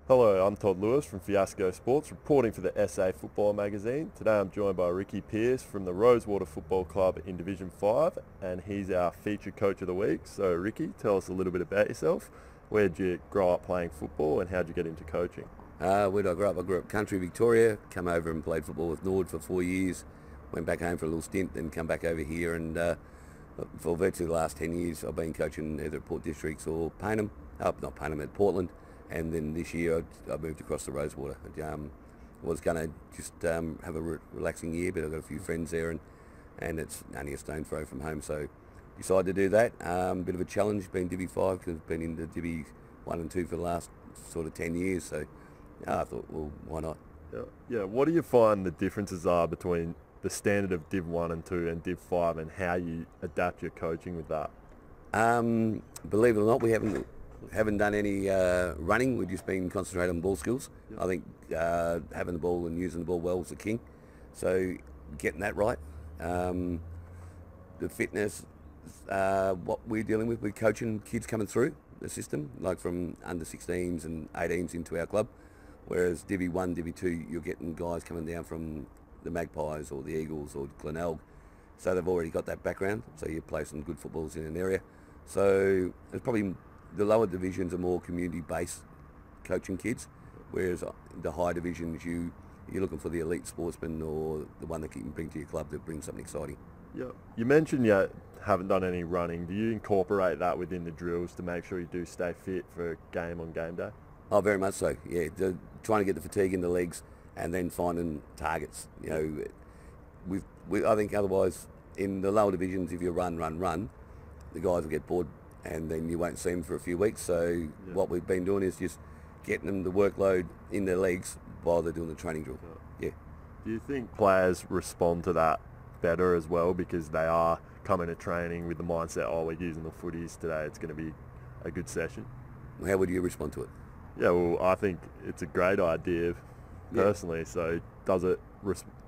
Hello, I'm Todd Lewis from Fiasco Sports, reporting for the SA Football Magazine. Today I'm joined by Ricky Pearce from the Rosewater Football Club in Division 5, and he's our featured coach of the week. So Ricky, tell us a little bit about yourself. Where did you grow up playing football and how did you get into coaching? Where did I grow up? I grew up country Victoria, come over and played football with Nord for 4 years, went back home for a little stint, then come back over here, and for virtually the last 10 years I've been coaching either at Port Districts or Payneham, not Payneham, at Portland, and then this year I moved across to Rosewater. I was going to just have a relaxing year, but I've got a few friends there, and it's only a stone throw from home, so decided to do that. Bit of a challenge being Divi 5 because I've been in the Divi 1 and 2 for the last sort of 10 years, so I thought, well, why not? Yeah. What do you find the differences are between the standard of Div 1 and 2 and Div 5 and how you adapt your coaching with that? Believe it or not, we haven't done any running. We've just been concentrated on ball skills. Yep. I think having the ball and using the ball well is the king. So getting that right. The fitness, what we're dealing with, we're coaching kids coming through the system, like from under 16s and 18s into our club. Whereas Divi 1, Divi 2, you're getting guys coming down from the Magpies or the Eagles or Glenelg. So they've already got that background. So you play some good footballs in an area. So it's probably the lower divisions are more community-based coaching kids, whereas the high divisions you're looking for the elite sportsman or the one that you can bring to your club that brings something exciting. Yeah. You mentioned you haven't done any running. Do you incorporate that within the drills to make sure you do stay fit for game on game day? Oh, very much so. Yeah, trying to get the fatigue in the legs and then finding targets. You know, I think otherwise in the lower divisions, if you run, the guys will get bored and then you won't see them for a few weeks. So what we've been doing is just getting them the workload in their legs while they're doing the training drill. Yeah. Do you think players respond to that better as well because they are coming to training with the mindset, oh, we're using the footies today, it's going to be a good session? How would you respond to it? Yeah, well, I think it's a great idea personally. Yeah. So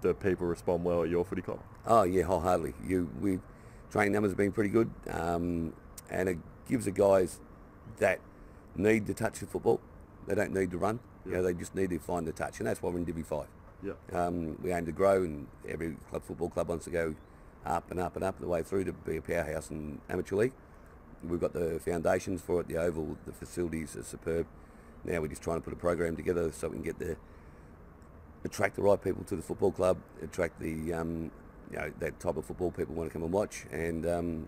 do people respond well at your footy club? Oh yeah, wholeheartedly. We training numbers have been pretty good, and it gives the guys that need to touch the football. They don't need to run. Yeah. You know, they just need to find the touch, and that's why we're in Divi 5. Yeah. We aim to grow, and every football club wants to go up and up and up the way through to be a powerhouse in amateur league. We've got the foundations for it, the oval, the facilities are superb. Now we're just trying to put a program together so we can attract the right people to the football club, attract the that type of football people want to come and watch, and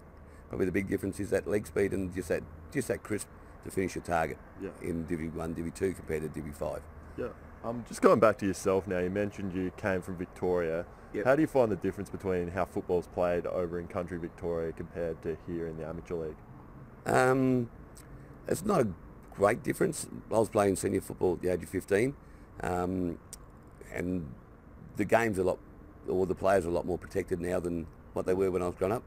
probably the big difference is that leg speed and just that crisp to finish a target in Divi 1, Divi 2 compared to Divi 5. Yeah. Just going back to yourself now, you mentioned you came from Victoria. Yep. How do you find the difference between how football's played over in country Victoria compared to here in the amateur league? It's not a great difference. I was playing senior football at the age of 15, and the game's the players are a lot more protected now than what they were when I was growing up.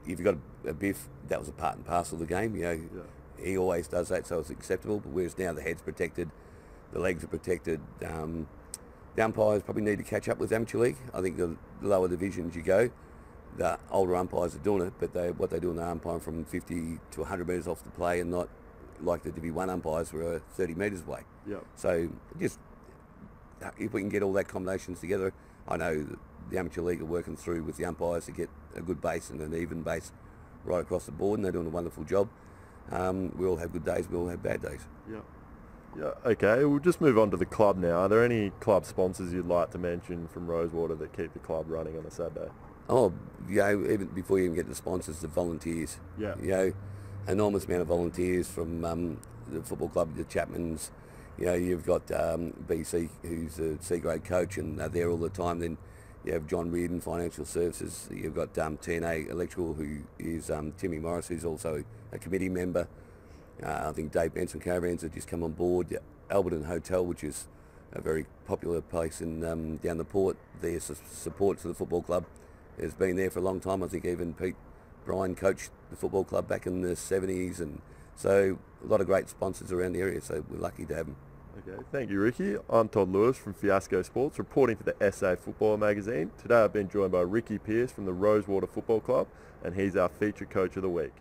If you got a biff, that was a part and parcel of the game. You know, he always does that, so it's acceptable. But whereas now the head's protected, the legs are protected. The umpires probably need to catch up with amateur league. I think the lower divisions you go, the older umpires are doing it, but what they do in the umpire from 50 to 100 metres off the play, and not like the Divi 1 umpires who are 30 metres away. Yeah. So just if we can get all that combinations together, I know the amateur league are working through with the umpires to get a good base and an even base right across the board, and they're doing a wonderful job. We all have good days, we all have bad days. Yeah. Yeah, okay, we'll just move on to the club now. Are there any club sponsors you'd like to mention from Rosewater that keep the club running on a Saturday? Oh, even before you even get to the sponsors, the volunteers. Yeah. Enormous amount of volunteers from the football club, the Chapmans. You've got BC, who's a C-grade coach, and they're there all the time. Then you have John Reardon, Financial Services. You've got TNA Electrical, who is Timmy Morris, who's also a committee member. I think Dave Benson Caravans have just come on board. Alberton Hotel, which is a very popular place in down the port. Their support for the football club has been there for a long time. I think even Pete Bryan coached the football club back in the 70s, and so a lot of great sponsors around the area, so we're lucky to have them. Okay, thank you, Ricky. I'm Todd Lewis from Fiasco Sports, reporting for the SA Football Magazine. Today I've been joined by Ricky Pearce from the Rosewater Football Club, and he's our featured coach of the week.